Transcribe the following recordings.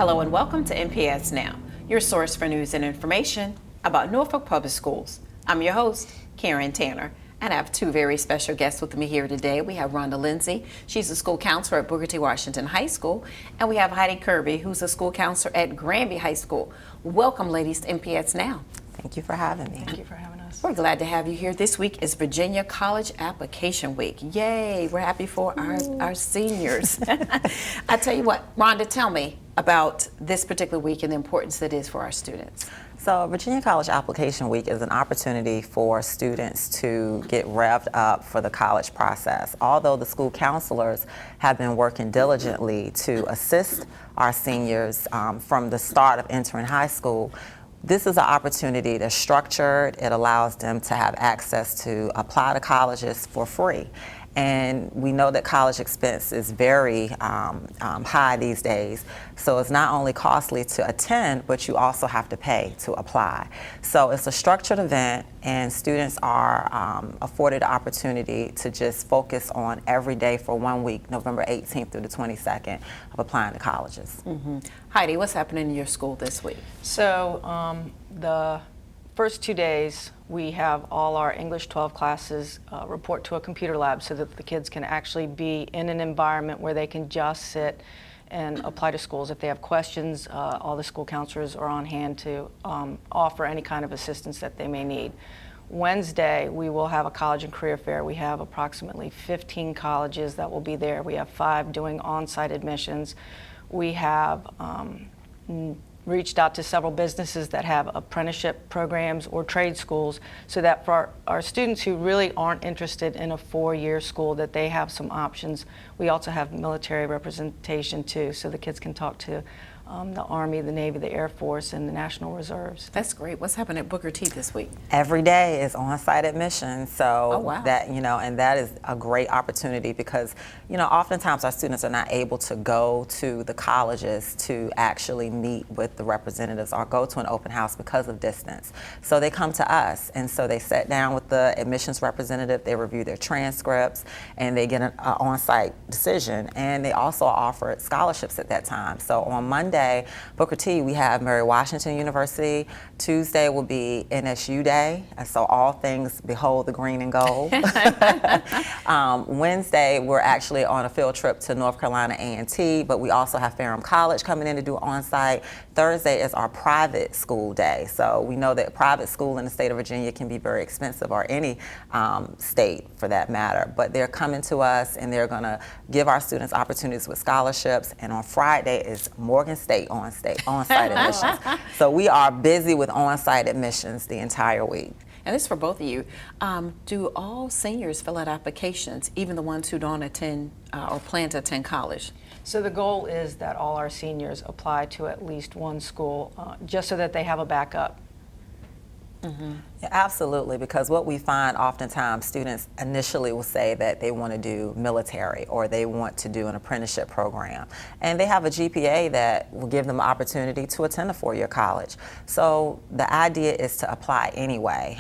Hello and welcome to NPS Now, your source for news and information about Norfolk Public Schools. I'm your host, Karen Tanner, and I have two very special guests with me here today. We have Rhonda Lindsay. She's a school counselor at Booker T. Washington High School, and we have Heidi Kirby, who's a school counselor at Granby High School. Welcome, ladies, to NPS Now. Thank you for having me. Thank you for having us. We're glad to have you here. This week is Virginia College Application Week. Yay, we're happy for our seniors. I tell you what, Rhonda, tell me about this particular week and the importance that it is for our students. So Virginia College Application Week is an opportunity for students to get revved up for the college process. Although the school counselors have been working diligently to assist our seniors from the start of entering high school, this is an opportunity that's structured. It allows them to have access to apply to colleges for free. And we know that college expense is very high these days. So it's not only costly to attend, but you also have to pay to apply. So it's a structured event, and students are afforded the opportunity to just focus on every day for 1 week, November 18th through the 22nd, of applying to colleges. Mm-hmm. Heidi, what's happening in your school this week? So the first 2 days, we have all our English 12 classes report to a computer lab so that the kids can actually be in an environment where they can just sit and apply to schools. If they have questions, all the school counselors are on hand to offer any kind of assistance that they may need. Wednesday, we will have a college and career fair. We have approximately 15 colleges that will be there. We have 5 doing on-site admissions. We have reached out to several businesses that have apprenticeship programs or trade schools, so that for our students who really aren't interested in a 4-year school, that they have some options. We also have military representation too, so the kids can talk to the Army, the Navy, the Air Force, and the National Reserves. That's great. What's happening at Booker T this week? Every day is on-site admission, so oh, wow. that and that is a great opportunity because oftentimes our students are not able to go to the colleges to actually meet with the representatives or go to an open house because of distance. So they come to us, and so they sit down with the admissions representative. They review their transcripts, and they get an on-site decision. And they also offer scholarships at that time. So on Monday, Booker T, we have Mary Washington University. Tuesday will be NSU Day, and so all things behold the green and gold. Wednesday, we're actually on a field trip to North Carolina A&T, but we also have Ferrum College coming in to do on-site. Thursday is our private school day, so we know that private school in the state of Virginia can be very expensive, or any state for that matter, but they're coming to us and they're going to give our students opportunities with scholarships. And on Friday is Morgan State on-site admissions. So we are busy with on-site admissions the entire week. And this is for both of you. Do all seniors fill out applications, even the ones who don't attend or plan to attend college? So the goal is that all our seniors apply to at least one school, just so that they have a backup. Mm-hmm. Yeah, absolutely, because what we find oftentimes, students initially will say that they want to do military or they want to do an apprenticeship program, and they have a GPA that will give them the opportunity to attend a 4-year college. So the idea is to apply anyway,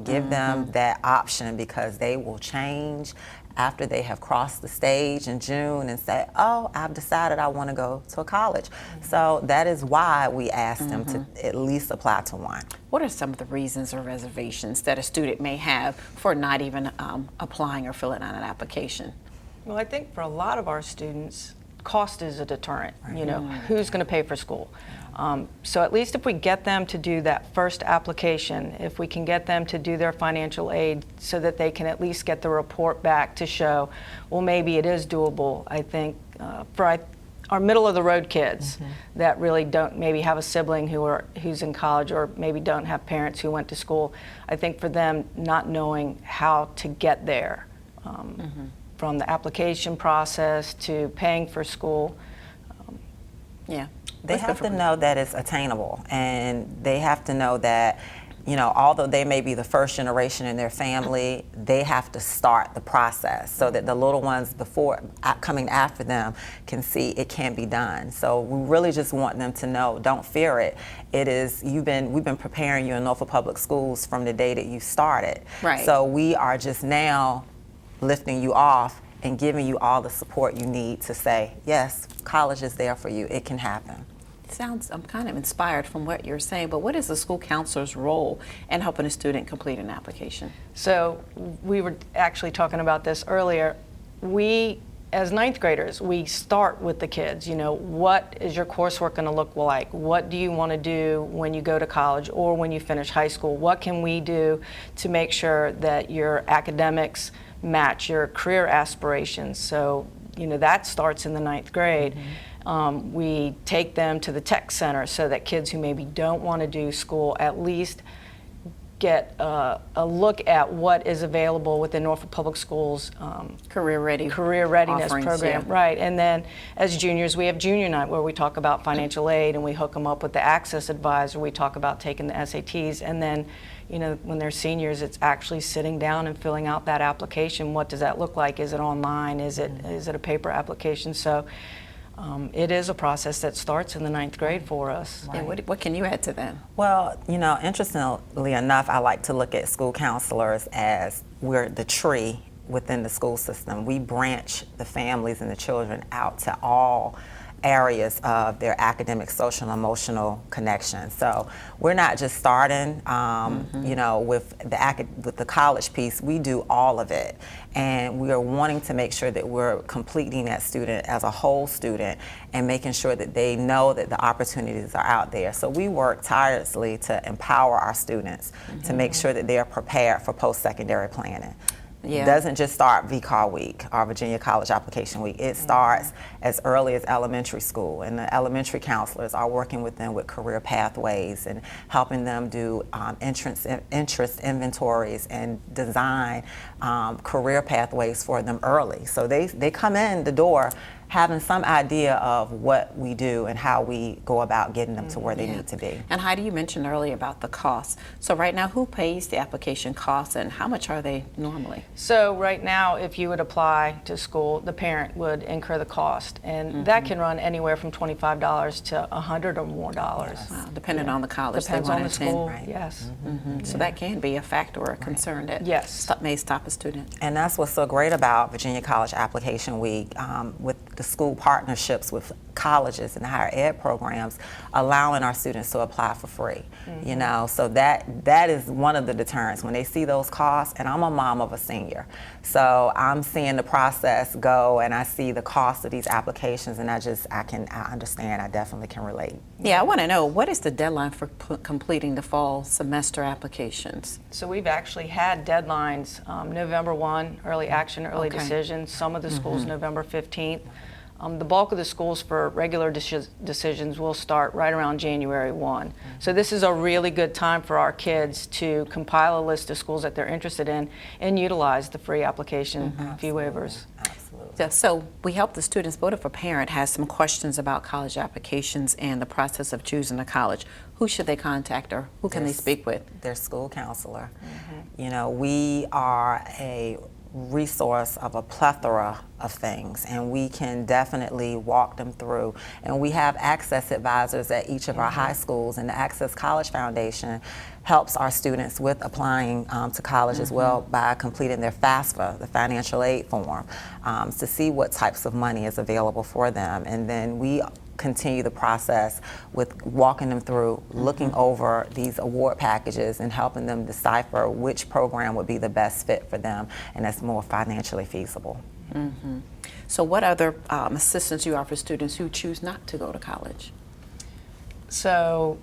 give them that option, because they will change after they have crossed the stage in June and say, oh, I've decided I want to go to a college. So that is why we ask them to at least apply to one. What are some of the reasons or reservations that a student may have for not even applying or filling out an application? Well, I think for a lot of our students, cost is a deterrent. Who's going to pay for school? So at least if we get them to do that first application, if we can get them to do their financial aid so that they can at least get the report back to show, well, maybe it is doable. I think for our middle of the road kids that really don't maybe have a sibling who's in college, or maybe don't have parents who went to school, I think for them not knowing how to get there, from the application process to paying for school. They have to know that it's attainable, and they have to know that, although they may be the first generation in their family, they have to start the process so that the little ones coming after them can see it can be done. So we really just want them to know, don't fear it. We've been preparing you in Norfolk Public Schools from the day that you started. Right. So we are just now lifting you off and giving you all the support you need to say, yes, college is there for you. It can happen. I'm kind of inspired from what you're saying, but what is the school counselor's role in helping a student complete an application? So we were actually talking about this earlier. We, as ninth graders, we start with the kids. You know, what is your coursework going to look like? What do you want to do when you go to college or when you finish high school? What can we do to make sure that your academics match your career aspirations? So, you know, that starts in the ninth grade. We take them to the tech center so that kids who maybe don't want to do school at least get a look at what is available within Norfolk Public Schools career readiness offerings, program. yeah. Right, and then as juniors we have junior night where we talk about financial aid and we hook them up with the access advisor. We talk about taking the SATs, and then, you know, when they're seniors, it's actually sitting down and filling out that application. What does that look like? Is it online? Is it a paper application? So it is a process that starts in the ninth grade for us. And what can you add to that? Well, you know, interestingly enough, I like to look at school counselors as we're the tree within the school system. We branch the families and the children out to all areas of their academic, social, and emotional connection. So we're not just starting, you know, with the college piece. We do all of it, and we are wanting to make sure that we're completing that student as a whole student and making sure that they know that the opportunities are out there. So we work tirelessly to empower our students to make sure that they are prepared for post-secondary planning. Yeah. It doesn't just start VCAR week or Virginia College Application Week. It starts as early as elementary school, and the elementary counselors are working with them with career pathways and helping them do interest inventories and design career pathways for them early. So they come in the door having some idea of what we do and how we go about getting them to where they need to be. And Heidi, you mentioned earlier about the costs. So right now, who pays the application costs and how much are they normally? So right now, if you would apply to school, the parent would incur the cost, and that can run anywhere from $25 to $100 or more dollars. Wow, depending on the college Depends they on want the to attend. school. Right. Yes. So that can be a factor or a concern that may stop a student. And that's what's so great about Virginia College Application Week, with the school partnerships with colleges and higher ed programs, allowing our students to apply for free. You know, so that is one of the deterrents when they see those costs. And I'm a mom of a senior, so I'm seeing the process go, and I see the cost of these applications, and I understand. I definitely can relate. Yeah, I want to know, what is the deadline for completing the fall semester applications? So we've actually had deadlines, November 1, early action, early decisions. Some of the schools November 15th. The bulk of the schools for regular decisions will start right around January 1. So this is a really good time for our kids to compile a list of schools that they're interested in and utilize the free application fee waivers. Absolutely. Yeah, so we help the students, but if a parent has some questions about college applications and the process of choosing a college, who should they contact or who can they speak with? Their school counselor. You know, we are a resource of a plethora of things, and we can definitely walk them through. And we have access advisors at each of our high schools, and the Access College Foundation helps our students with applying to college as well by completing their FAFSA, the financial aid form, to see what types of money is available for them. And then we continue the process with walking them through, looking over these award packages and helping them decipher which program would be the best fit for them and that's more financially feasible. So what other assistance you offer students who choose not to go to college? So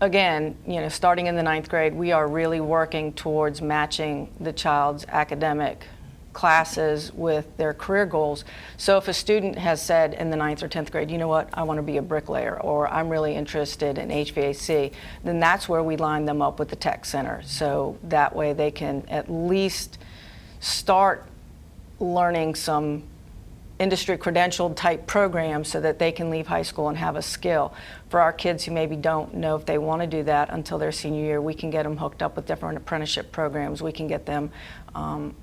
again, you know, starting in the ninth grade, we are really working towards matching the child's academic classes with their career goals. So if a student has said in the 9th or 10th grade, you know what, I want to be a bricklayer, or I'm really interested in HVAC, then that's where we line them up with the tech center. So that way they can at least start learning some industry credentialed type programs so that they can leave high school and have a skill. For our kids who maybe don't know if they want to do that until their senior year, we can get them hooked up with different apprenticeship programs. We can get them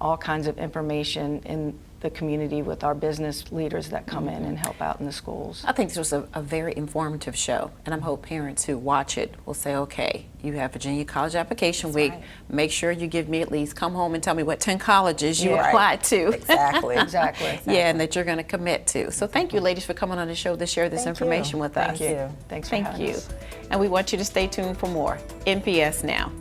all kinds of information in the community with our business leaders that come in and help out in the schools. I think this was a very informative show, and I hope parents who watch it will say, okay, you have Virginia College Application Week. right. Make sure you give me at least, come home and tell me what 10 colleges you Yeah. applied to. Exactly. Exactly. Yeah, and that you're going to commit to. So thank you, ladies, for coming on the show to share this Thank information you. with us. Thank you. Thanks for Thank having you. us. And we want you to stay tuned for more NPS Now.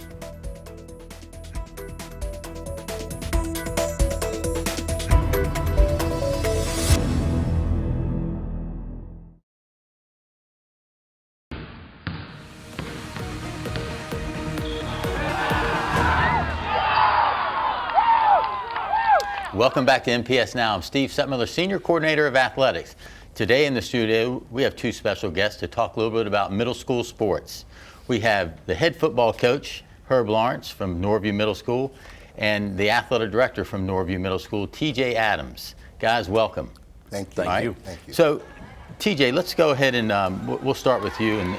Welcome back to NPS Now. I'm Steve Sutmiller, Senior Coordinator of Athletics. Today in the studio, we have two special guests to talk a little bit about middle school sports. We have the head football coach, Herb Lawrence from Norview Middle School, and the athletic director from Norview Middle School, TJ Adams. Guys, welcome. Thank you. All right? Thank you. So, TJ, let's go ahead and we'll start with you. And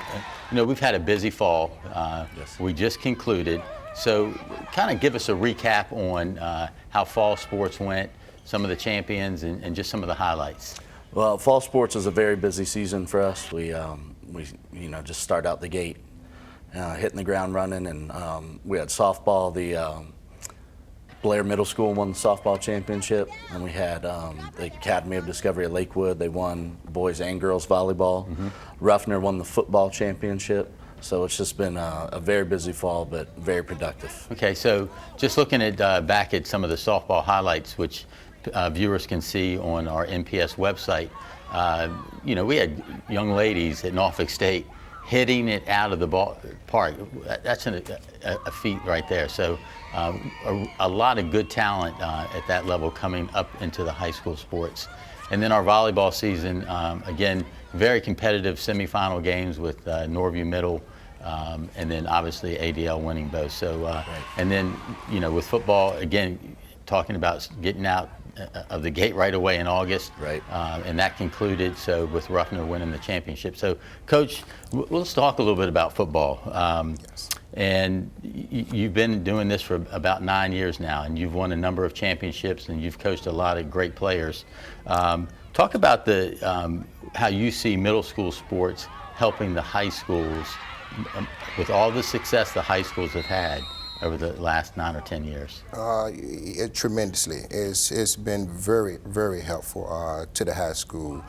you know, we've had a busy fall. Yes. We just concluded. So, kind of give us a recap on how fall sports went, some of the champions, and just some of the highlights. Well, fall sports is a very busy season for us. We just start out the gate, hitting the ground running, and we had softball. The Blair Middle School won the softball championship, and we had the Academy of Discovery at Lakewood. They won boys and girls volleyball. Ruffner won the football championship. So it's just been a very busy fall, but very productive. Okay, so just looking at back at some of the softball highlights, which viewers can see on our NPS website. You know, we had young ladies at Norfolk State hitting it out of the ball park. That's a feat right there. So a lot of good talent at that level coming up into the high school sports. And then our volleyball season, again, very competitive semifinal games with Norview Middle, and then obviously ADL winning both. So, and then, you know, with football, again, talking about getting out of the gate right away in August. Right. And that concluded, so with Ruffner winning the championship. So, Coach, let's talk a little bit about football. Yes. And you've been doing this for about 9 years now, and you've won a number of championships, and you've coached a lot of great players. Talk about how you see middle school sports helping the high schools with all the success the high schools have had over the last 9 or 10 years. Tremendously. It's been very, very helpful to the high school.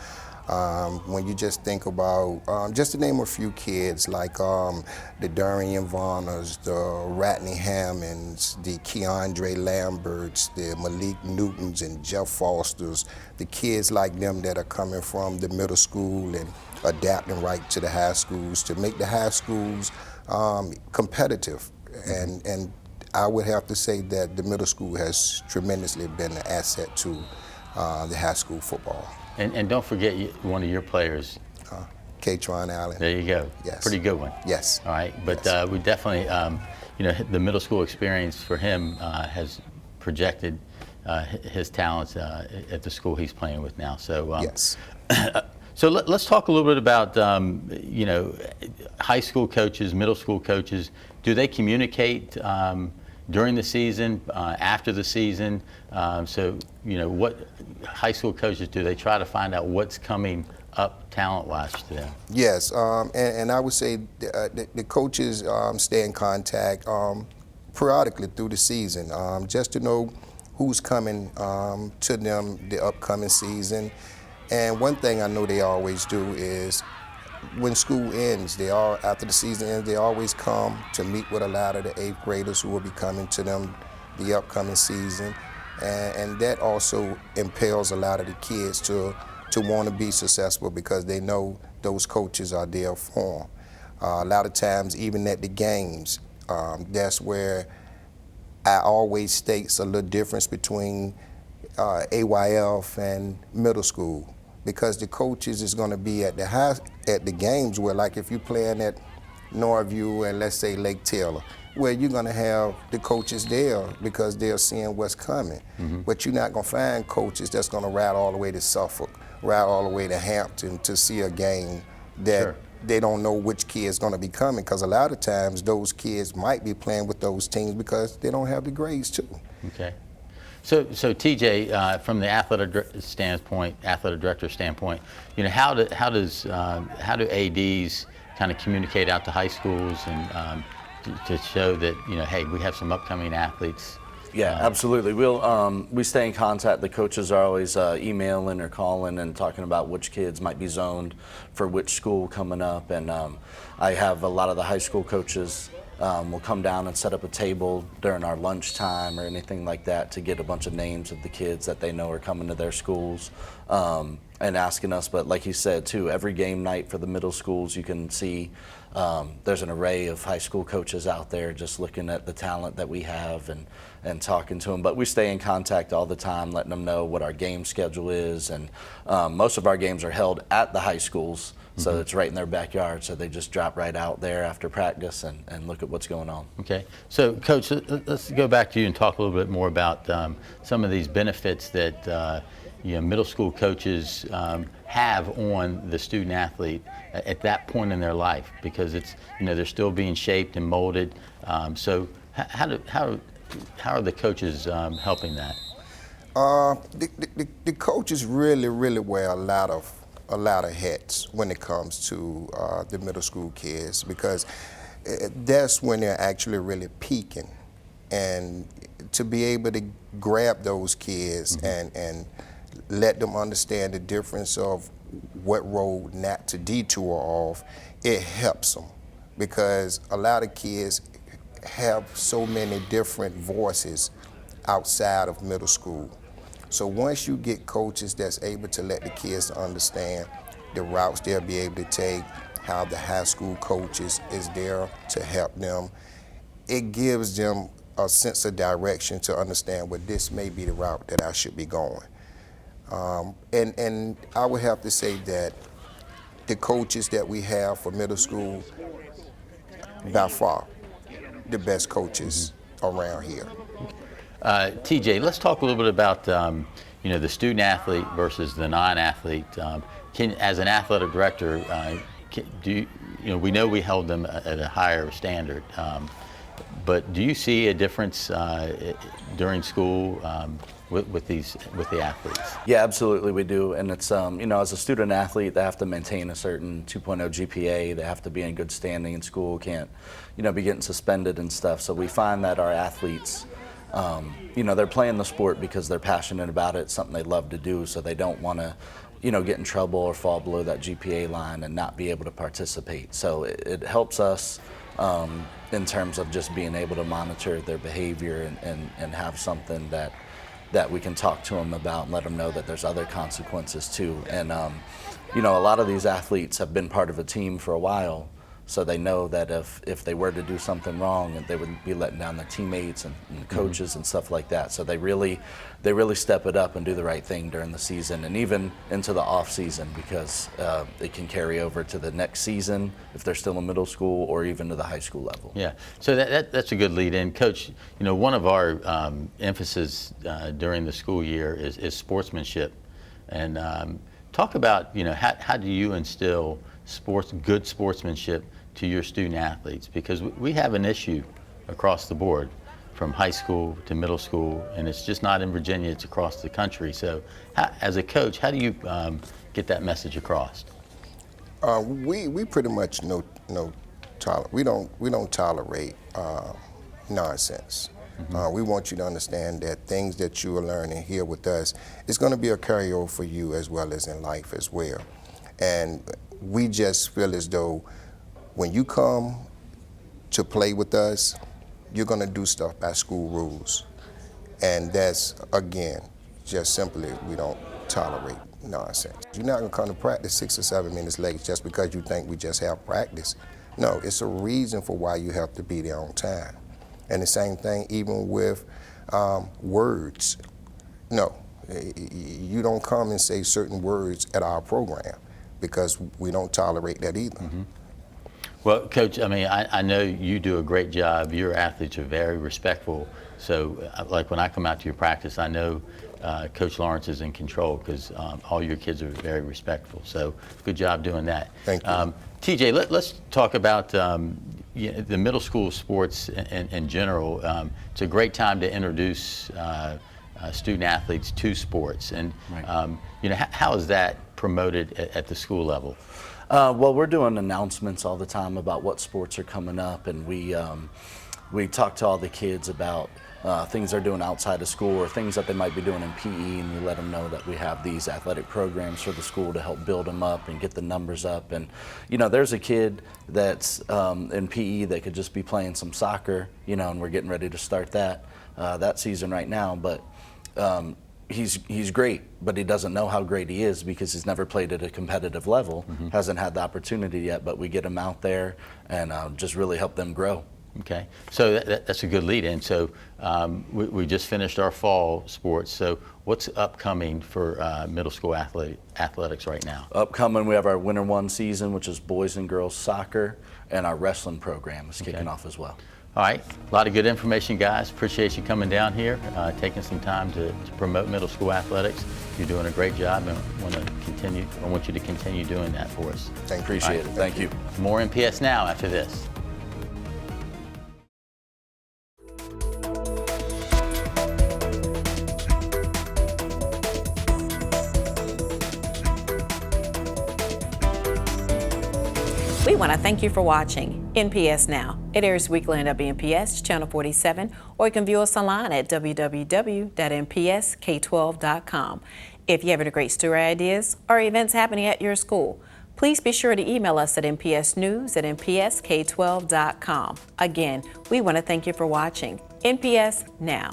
When you just think about, just to name a few kids, like the Darian Varners, the Ratney Hammonds, the Keandre Lamberts, the Malik Newtons and Jeff Fosters, the kids like them that are coming from the middle school and adapting right to the high schools to make the high schools competitive. And I would have to say that the middle school has tremendously been an asset to the high school football. And don't forget one of your players. K-Tron Allen. There you go. Yes. Pretty good one. Yes. All right. But Yes. we definitely, you know, the middle school experience for him has projected his talents at the school he's playing with now. So Yes. So let's talk a little bit about, you know, high school coaches, middle school coaches. Do they communicate during the season, after the season? So, you know, what high school coaches, do they try to find out what's coming up talent-wise to them? Yes, and I would say the coaches stay in contact periodically through the season, just to know who's coming to them the upcoming season. And one thing I know they always do is when school ends, after the season ends, they always come to meet with a lot of the 8th graders who will be coming to them the upcoming season. And that also impels a lot of the kids to want to be successful because they know those coaches are there for them. A lot of times, even at the games, that's where I always states a little difference between AYF and middle school, because the coaches is going to be at the games where, like if you're playing at Norview and let's say Lake Taylor, where you're going to have the coaches there because they're seeing what's coming. But you're not going to find coaches that's going to ride all the way to Suffolk, ride all the way to Hampton to see a game that they don't know which kid's going to be coming, because a lot of times those kids might be playing with those teams because they don't have the grades too. Okay. So TJ, from the athletic director standpoint, you know, how do ADs kind of communicate out to high schools and to show that, you know, hey, we have some upcoming athletes? Yeah, absolutely. We stay in contact. The coaches are always emailing or calling and talking about which kids might be zoned for which school coming up. And I have a lot of the high school coaches will come down and set up a table during our lunchtime or anything like that to get a bunch of names of the kids that they know are coming to their schools and asking us. But like you said, too, every game night for the middle schools, you can see there's an array of high school coaches out there just looking at the talent that we have and talking to them. But we stay in contact all the time, letting them know what our game schedule is. And most of our games are held at the high schools, so it's right in their backyard. So they just drop right out there after practice and look at what's going on. Okay. So, Coach, let's go back to you and talk a little bit more about some of these benefits that you know, middle school coaches have on the student athlete at that point in their life, because it's, you know, they're still being shaped and molded. So how are the coaches helping that? The coaches really wear a lot of hats when it comes to the middle school kids, because that's when they're actually really peaking, and to be able to grab those kids and let them understand the difference of what road not to detour off, it helps them, because a lot of kids have so many different voices outside of middle school. So once you get coaches that's able to let the kids understand the routes they'll be able to take, how the high school coaches is there to help them, it gives them a sense of direction to understand, well, this may be the route that I should be going. And I would have to say that the coaches that we have for middle school, by far, the best coaches around here. TJ, let's talk a little bit about you know, the student athlete versus the non-athlete. As an athletic director, you know, we know we held them at a higher standard, but do you see a difference during school with the athletes? Yeah, absolutely we do. And it's, you know, as a student athlete, they have to maintain a certain 2.0 GPA. They have to be in good standing in school, can't, you know, be getting suspended and stuff. So we find that our athletes, you know, they're playing the sport because they're passionate about it. It's something they love to do, so they don't want to, you know, get in trouble or fall below that GPA line and not be able to participate. So it helps us in terms of just being able to monitor their behavior and have something that we can talk to them about and let them know that there's other consequences too. And you know, a lot of these athletes have been part of a team for a while, so they know that if they were to do something wrong, they would be letting down their teammates and coaches and stuff like that. So they really step it up and do the right thing during the season and even into the off season, because it can carry over to the next season if they're still in middle school or even to the high school level. Yeah, so that's a good lead in. Coach, you know, one of our emphasis during the school year is sportsmanship. And talk about, you know, how do you instill good sportsmanship to your student athletes, because we have an issue across the board from high school to middle school, and it's just not in Virginia, it's across the country. So as a coach, how do you get that message across? We pretty much we don't tolerate nonsense. We want you to understand that things that you are learning here with us is going to be a carryover for you as well as in life as well. And we just feel as though when you come to play with us, you're going to do stuff by school rules. And that's, again, just simply, we don't tolerate nonsense. You're not going to come to practice 6 or 7 minutes late just because you think we just have practice. No, it's a reason for why you have to be there on time. And the same thing even with words. No, you don't come and say certain words at our program, because we don't tolerate that either. Well, Coach, I mean, I know you do a great job. Your athletes are very respectful. So, like when I come out to your practice, I know Coach Lawrence is in control, because all your kids are very respectful. So, good job doing that. Thank you. TJ, let's talk about the middle school sports in general. It's a great time to introduce student athletes to sports. And Right. how is that promoted at the school level? Well, we're doing announcements all the time about what sports are coming up, and we talk to all the kids about things they're doing outside of school or things that they might be doing in PE, and we let them know that we have these athletic programs for the school to help build them up and get the numbers up. And there's a kid that's in PE that could just be playing some soccer, and we're getting ready to start that season right now. But he's great, but he doesn't know how great he is because he's never played at a competitive level, hasn't had the opportunity yet. But we get him out there and just really help them grow. Okay, so that's a good lead in. So we just finished our fall sports. So what's upcoming for middle school athletics right now? Upcoming, we have our Winter One season, which is boys and girls soccer, and our wrestling program is kicking off as well. All right, a lot of good information, guys. Appreciate you coming down here, taking some time to promote middle school athletics. You're doing a great job, and I want you to continue doing that for us. Appreciate it. Thank you. More NPS Now after this. We want to thank you for watching NPS Now. It airs weekly on WNPS Channel 47, or you can view us online at www.npsk12.com. If you have any great story ideas or events happening at your school, please be sure to email us at npsnews@npsk12.com. Again, we want to thank you for watching NPS Now.